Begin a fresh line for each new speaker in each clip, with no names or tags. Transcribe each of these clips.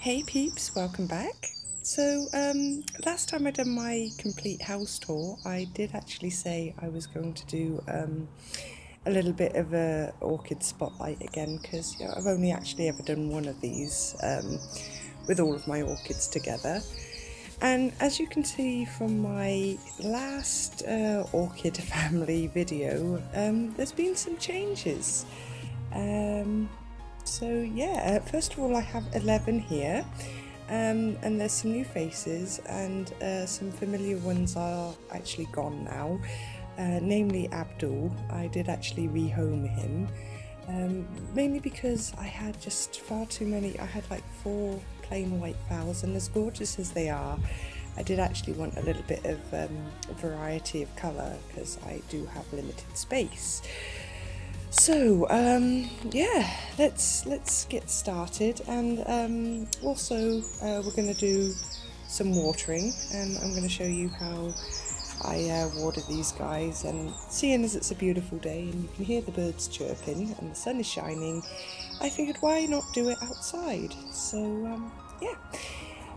Hey peeps, welcome back. So last time I done my complete house tour, I did actually say I was going to do a little bit of a orchid spotlight again, because I've only actually ever done one of these with all of my orchids together. And as you can see from my last orchid family video, there's been some changes. So yeah, first of all I have 11 here, and there's some new faces, and some familiar ones are actually gone now, namely Abdul. I did actually rehome him, mainly because I had just far too many. I had like 4 plain white flowers, and as gorgeous as they are, I did actually want a little bit of variety of colour, because I do have limited space. So yeah, let's get started, and also we're going to do some watering, and I'm going to show you how I water these guys. And seeing as it's a beautiful day and you can hear the birds chirping and the sun is shining, I figured why not do it outside. So yeah,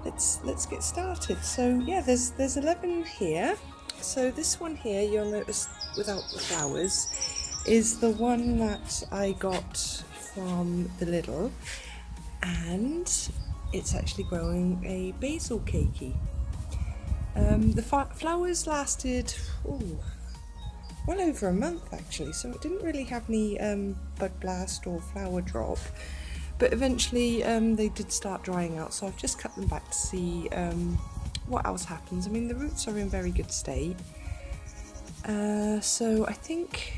let's get started. So yeah, there's 11 here. So this one here, you'll notice without the flowers, is the one that I got from the Lidl, and it's actually growing a Basil cakey. The flowers lasted well over a month actually, so it didn't really have any bud blast or flower drop, but eventually they did start drying out, so I've just cut them back to see what else happens. I mean, the roots are in very good state, so I think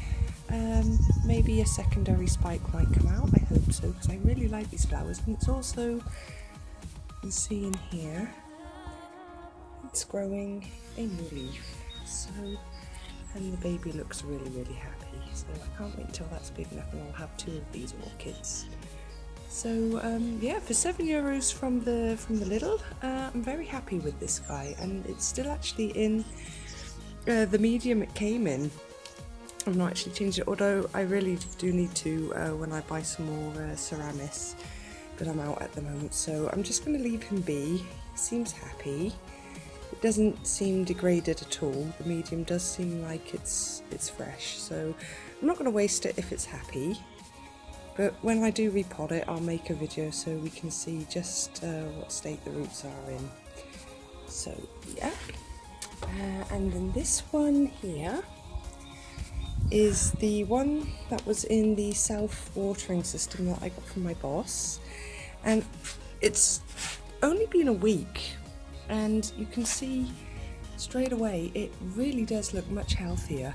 maybe a secondary spike might come out. I hope so, because I really like these flowers. And it's also, you can see in here, it's growing a new leaf. So, and the baby looks really happy. So I can't wait until that's big enough and I'll have 2 of these orchids. So yeah, for €7 from the Lidl, I'm very happy with this guy, and it's still actually in the medium it came in. I've not actually changed it, although I really do need to when I buy some more Ceramis, but I'm out at the moment, so I'm just going to leave him be. He seems happy. It doesn't seem degraded at all. The medium does seem like it's fresh, so I'm not going to waste it if it's happy. But when I do repot it, I'll make a video so we can see just what state the roots are in. So yeah, and then this one here is the one that was in the self-watering system that I got from my boss, and it's only been a week, and you can see straight away it really does look much healthier.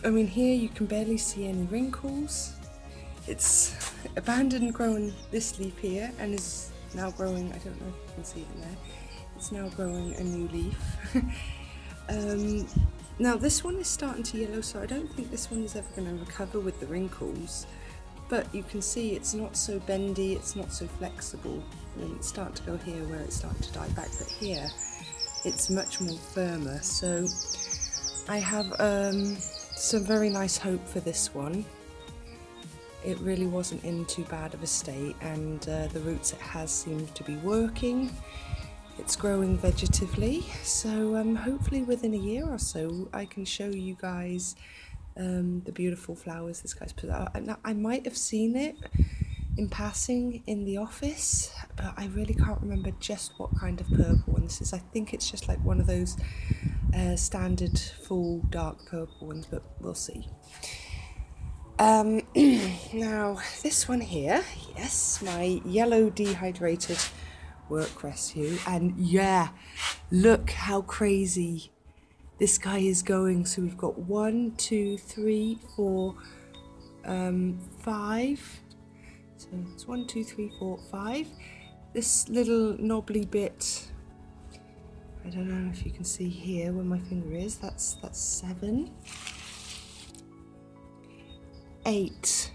I mean, here you can barely see any wrinkles. It's abandoned growing this leaf here, and is now growing, I don't know if you can see it in there, it's now growing a new leaf. Now this one is starting to yellow, so I don't think this one is ever going to recover with the wrinkles, but you can see it's not so bendy, it's not so flexible. I mean, it's starting to go here where it's starting to die back, but here it's much more firmer. So I have some very nice hope for this one. It really wasn't in too bad of a state, and the roots it has seemed to be working. It's growing vegetatively, so hopefully within a year or so I can show you guys the beautiful flowers this guy's put out. Now, I might have seen it in passing in the office, but I really can't remember just what kind of purple one this is. I think it's just like one of those standard full dark purple ones, but we'll see. Now this one here, yes, my yellow dehydrated work rescue, and yeah, look how crazy this guy is going. So we've got 1, 2, 3, 4, 5. So it's 1, 2, 3, 4, 5. This little knobbly bit, I don't know if you can see here where my finger is, that's 7, 8,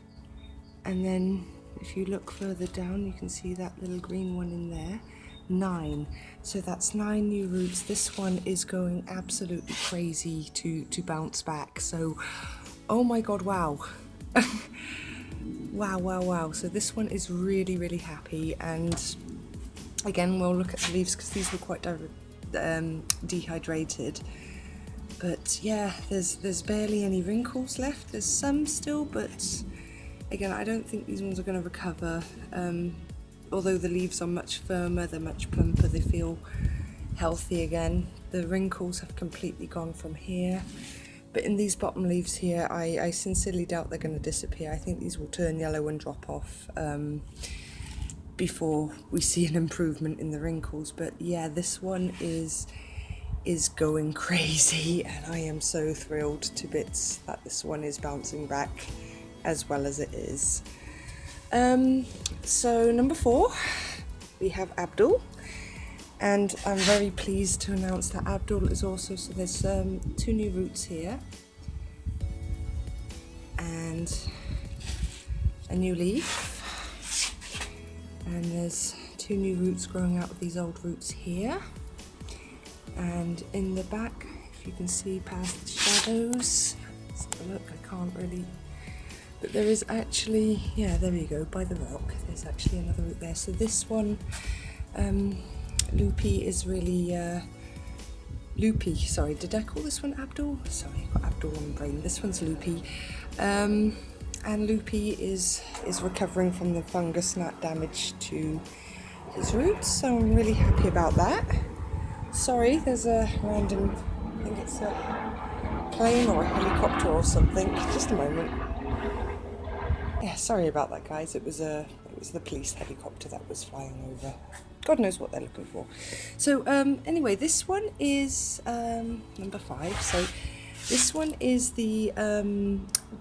and then if you look further down you can see that little green one in there, 9. So that's 9 new roots. This one is going absolutely crazy to bounce back. So oh my god, wow. Wow. So this one is really happy, and Again, we'll look at the leaves because these were quite dehydrated. But yeah, there's barely any wrinkles left. There's some still, but again, I don't think these ones are going to recover. Although the leaves are much firmer, they're much plumper, they feel healthy again. The wrinkles have completely gone from here. But in these bottom leaves here, I sincerely doubt they're going to disappear. I think these will turn yellow and drop off before we see an improvement in the wrinkles. But yeah, this one is going crazy, and I am so thrilled to bits that this one is bouncing back as well as it is. So number 4, we have Abdul. And I'm very pleased to announce that Abdul is also, so there's 2 new roots here and a new leaf, and there's 2 new roots growing out of these old roots here, and in the back, if you can see past the shadows, let's have a look, I can't really, but there is actually, yeah, there you go, by the rock, there's actually another root there. So this one, Loopy is really, Loopy, sorry, did I call this one Abdul? Sorry, I've got Abdul on the brain. This one's Loopy. And Loopy is recovering from the fungus gnat damage to his roots, so I'm really happy about that. Sorry, there's a random, I think it's a plane or a helicopter or something. Just a moment. Yeah, sorry about that, guys. It was the police helicopter that was flying over. God knows what they're looking for. So anyway, this one is number 5. So this one is the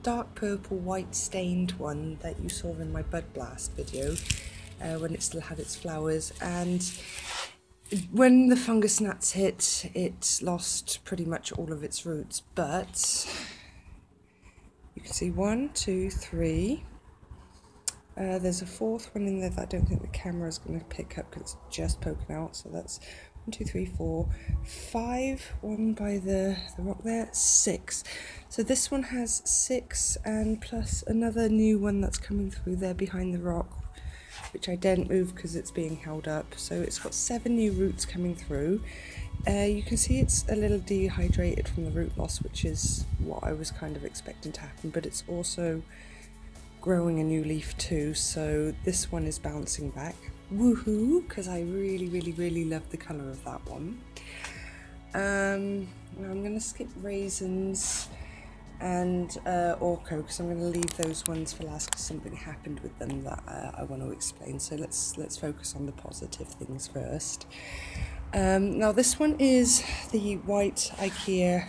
dark purple white stained one that you saw in my Bud Blast video when it still had its flowers. And when the fungus gnats hit, it lost pretty much all of its roots. But you can see 1, 2, 3. There's a 4th one in there that I don't think the camera is going to pick up because it's just poking out. So that's 1, 2, 3, 4, 5. One by the rock there. 6. So this one has 6, and plus another new one that's coming through there behind the rock, which I didn't move because it's being held up. So it's got 7 new roots coming through. You can see it's a little dehydrated from the root loss, which is what I was kind of expecting to happen, but it's also growing a new leaf too, so this one is bouncing back. Woohoo! Because I really love the colour of that one. Now I'm going to skip raisins and orco because I'm going to leave those ones for last because something happened with them that I want to explain. So let's focus on the positive things first. Now this one is the white IKEA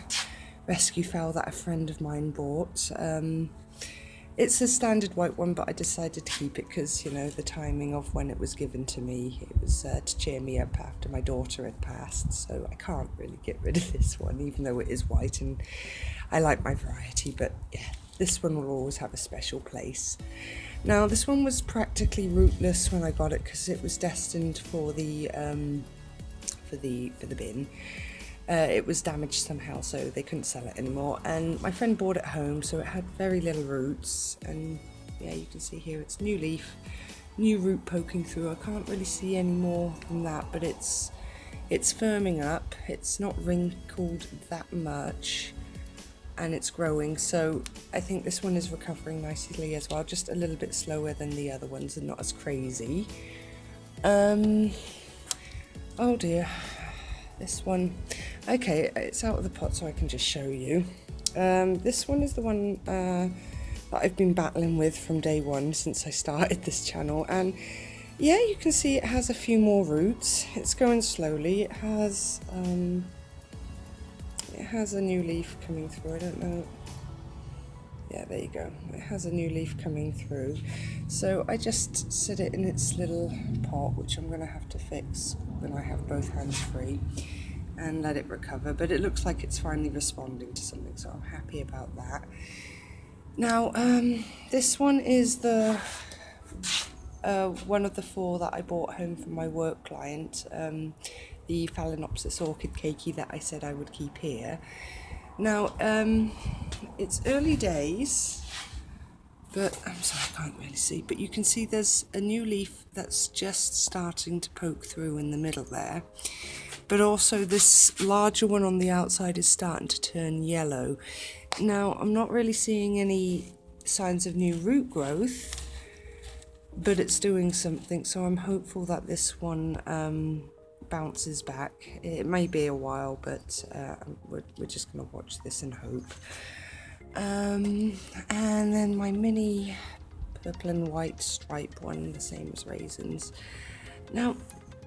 rescue fowl that a friend of mine bought. It's a standard white one, but I decided to keep it because, you know, the timing of when it was given to me, it was to cheer me up after my daughter had passed, so I can't really get rid of this one, even though it is white and I like my variety, but yeah, this one will always have a special place. Now, this one was practically rootless when I got it because it was destined for the bin. It was damaged somehow, so they couldn't sell it anymore, and my friend bought it home, so it had very little roots, and yeah, you can see here it's new leaf, new root poking through. I can't really see any more than that, but it's firming up, it's not wrinkled that much, and it's growing, so I think this one is recovering nicely as well, just a little bit slower than the other ones and not as crazy. Oh dear. This one, okay, it's out of the pot so I can just show you. This one is the one that I've been battling with from day one since I started this channel, and yeah, you can see it has a few more roots. It's going slowly. It has a new leaf coming through. I don't know. Yeah, there you go. It has a new leaf coming through. So I just set it in its little pot, which I'm going to have to fix when I have both hands free, and let it recover. But it looks like it's finally responding to something, so I'm happy about that. Now, this one is the one of the 4 that I bought home from my work client, the Phalaenopsis orchid cakey that I said I would keep here. Now, it's early days, but I'm sorry, I can't really see, but you can see there's a new leaf that's just starting to poke through in the middle there, but also this larger one on the outside is starting to turn yellow. Now, I'm not really seeing any signs of new root growth, but it's doing something, so I'm hopeful that this one bounces back. It may be a while, but we're just going to watch this and hope. And then my mini purple and white stripe one, the same as raisins. Now,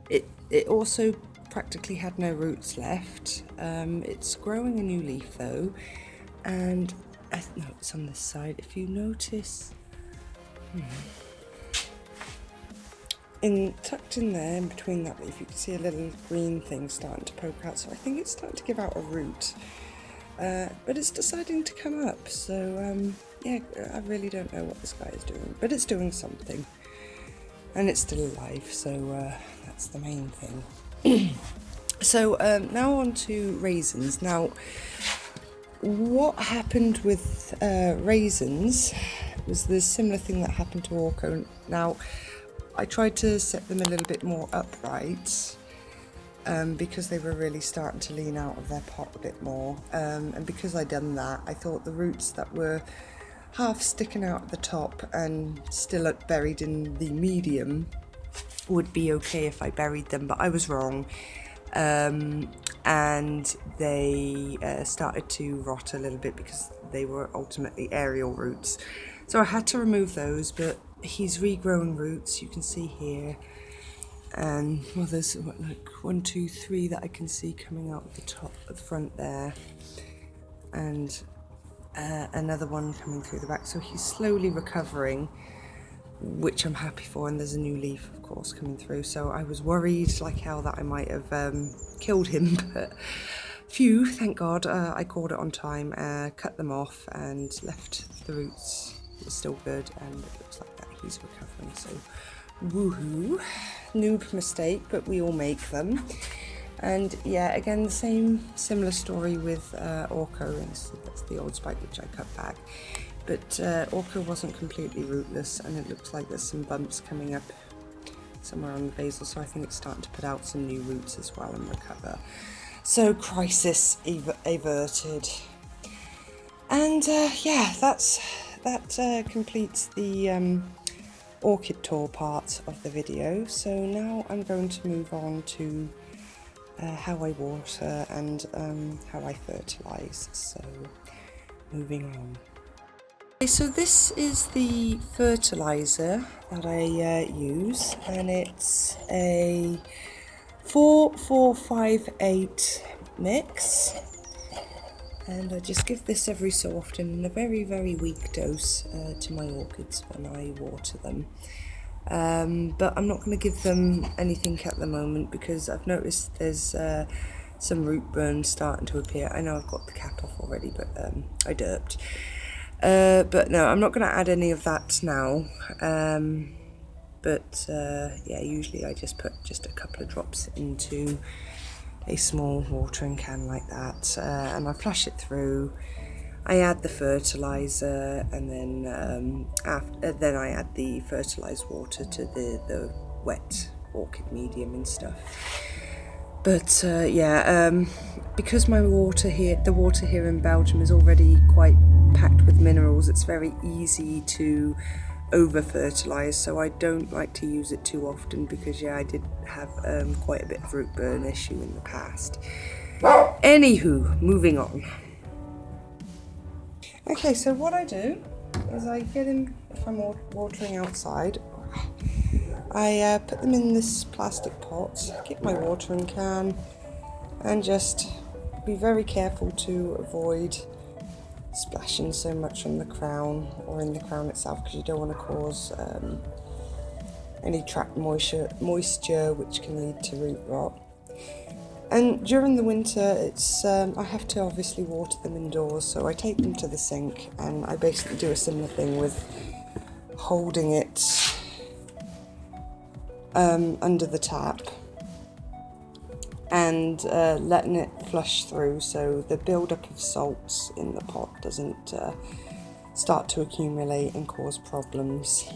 it also practically had no roots left. It's growing a new leaf though, and no, it's on this side. If you notice, tucked in there, in between that leaf, you can see a little green thing starting to poke out. So I think it's starting to give out a root, but it's deciding to come up. So yeah, I really don't know what this guy is doing, but it's doing something, and it's still alive. So that's the main thing. So now on to raisins. Now, what happened with raisins was the similar thing that happened to Orchid. Now, I tried to set them a little bit more upright because they were really starting to lean out of their pot a bit more, and because I'd done that, I thought the roots that were half sticking out at the top and still buried in the medium would be okay if I buried them, but I was wrong, and they started to rot a little bit because they were ultimately aerial roots. So I had to remove those, but he's regrowing roots, you can see here, and well, there's like 1, 2, 3 that I can see coming out of the top at the front there, and another one coming through the back. So he's slowly recovering, which I'm happy for, and there's a new leaf of course coming through. So I was worried like hell that I might have killed him, but phew, thank God, I caught it on time, cut them off and left the roots still good, and it looks like that he's recovering, so woohoo. Noob mistake, but we all make them. And yeah, again, the similar story with Orchid, and so that's the old spike which I cut back, but Orchid wasn't completely rootless, and it looks like there's some bumps coming up somewhere on the basil, so I think it's starting to put out some new roots as well and recover. So crisis averted. And yeah, that completes the orchid tour part of the video. So now I'm going to move on to how I water and how I fertilize. So moving on. Okay, so this is the fertilizer that I use, and it's a 4-4-5-8 mix. And I just give this every so often in a very, very weak dose to my orchids when I water them. But I'm not going to give them anything at the moment because I've noticed there's some root burn starting to appear. I know I've got the cap off already, but I derped. But no, I'm not going to add any of that now. Yeah, usually I just put just a couple of drops into a small watering can like that, and I flush it through. I add the fertilizer, and then then I add the fertilized water to the wet orchid medium and stuff. But yeah, because my water here, the water here in Belgium is already quite packed with minerals, it's very easy to over fertilize, so I don't like to use it too often because yeah, I did have quite a bit of root burn issue in the past. Anywho, moving on. Okay, so what I do is I get them, if I'm watering outside, I put them in this plastic pot, get my watering can, and just be very careful to avoid splashing so much on the crown or in the crown itself, because you don't want to cause any trapped moisture which can lead to root rot. And during the winter, it's I have to obviously water them indoors, so I take them to the sink and I basically do a similar thing with holding it under the tap and letting it flush through, so the build-up of salts in the pot doesn't start to accumulate and cause problems.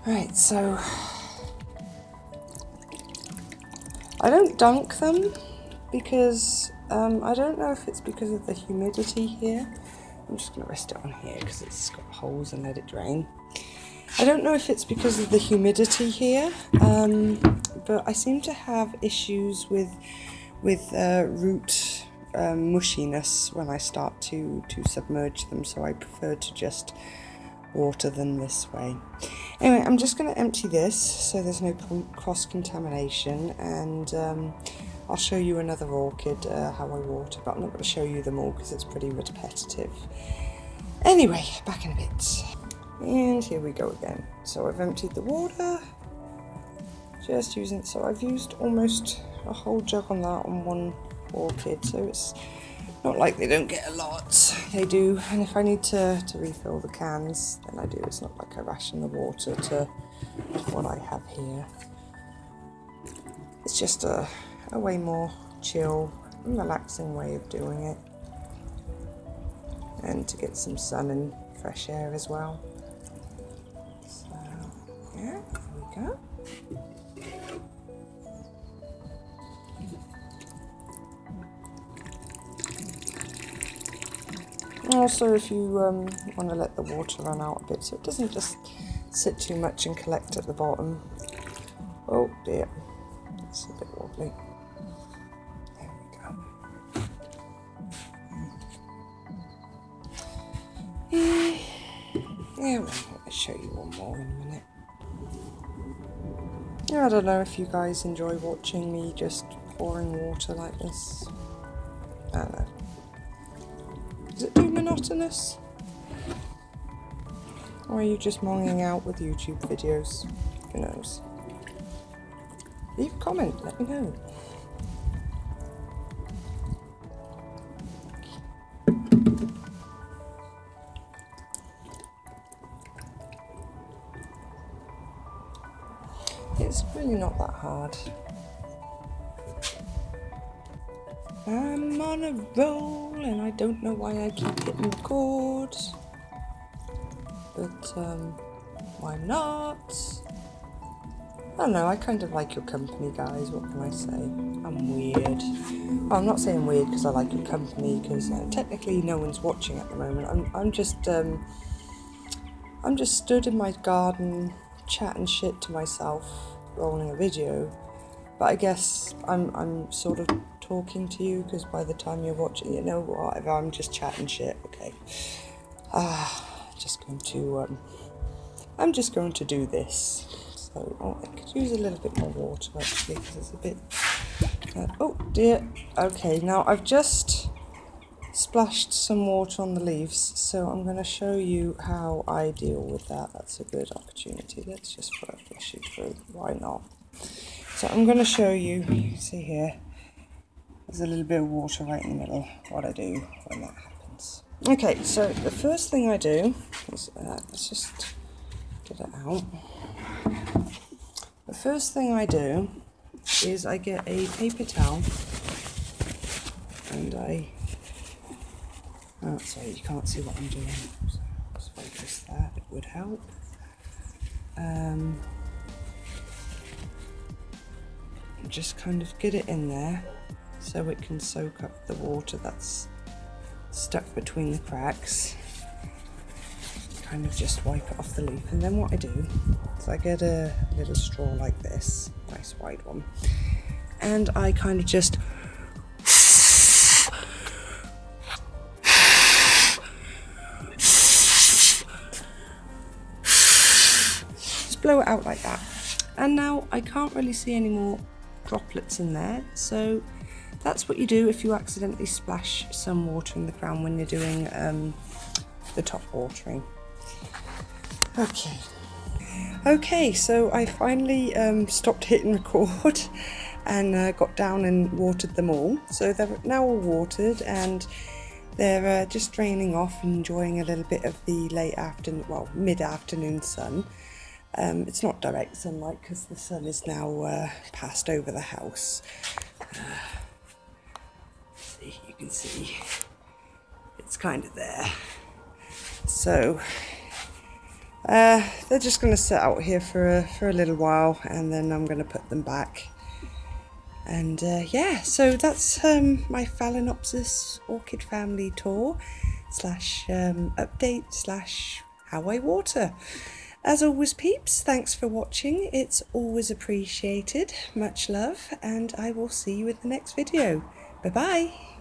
Right, so I don't dunk them because I don't know if it's because of the humidity here. I'm just going to rest it on here because it's got holes and let it drain. I don't know if it's because of the humidity here, but I seem to have issues with root mushiness when I start to submerge them, so I prefer to just water them this way. Anyway, I'm just going to empty this so there's no cross-contamination, and I'll show you another orchid how I water, but I'm not going to show you them all because it's pretty repetitive. Anyway, back in a bit. And here we go again. So I've emptied the water, just using, so I've used almost a whole jug on that on one orchid, so it's not like they don't get a lot, they do, and if I need to refill the cans, then I do. It's not like I ration the water to what I have here. It's just a way more chill and relaxing way of doing it, and to get some sun and fresh air as well. So yeah, there we go. Also, if you want to let the water run out a bit so it doesn't just sit too much and collect at the bottom. Oh dear, it's a bit wobbly. There we go. Yeah, well, I'll show you one more in a minute. I don't know if you guys enjoy watching me just pouring water like this. I don't know. Is it too monotonous? Or are you just monging out with YouTube videos? Who knows? Leave a comment, let me know. It's really not that hard. I'm on a roll and I don't know why I keep hitting record, but why not? I don't know, I kind of like your company, guys. What can I say? I'm weird. Well, I'm not saying weird because I like your company, because technically no one's watching at the moment. I'm just stood in my garden chatting shit to myself, rolling a video. But I guess I'm sort of talking to you, because by the time you're watching, you know, whatever, I'm just chatting shit. Okay. I'm just going to do this. So I could use a little bit more water actually, because it's a bit. Oh dear. Okay, now I've just splashed some water on the leaves, so I'm going to show you how I deal with that. That's a good opportunity. Let's just flush it through. Why not? So I'm going to show you. You can see here, there's a little bit of water right in the middle. What I do when that happens. Okay, so the first thing I do is let's just get it out. The first thing I do is I get a paper towel and oh, sorry, you can't see what I'm doing. So let's focus that, it would help. Just kind of get it in there so it can soak up the water that's stuck between the cracks. Kind of just wipe it off the leaf, and then what I do is I get a little straw like this, nice wide one, and I kind of just blow it out like that. And now I can't really see any more droplets in there, so that's what you do if you accidentally splash some water in the ground when you're doing the top watering. Okay, so I finally stopped hitting record and got down and watered them all. So they're now all watered and they're just draining off and enjoying a little bit of the late afternoon, well, mid-afternoon sun. It's not direct sunlight because the sun is now passed over the house. See, you can see it's kind of there. So they're just going to sit out here for a little while, and then I'm going to put them back. And yeah, so that's my Phalaenopsis orchid family tour slash update slash how I water. As always, peeps, thanks for watching. It's always appreciated. Much love, and I will see you in the next video. Bye bye.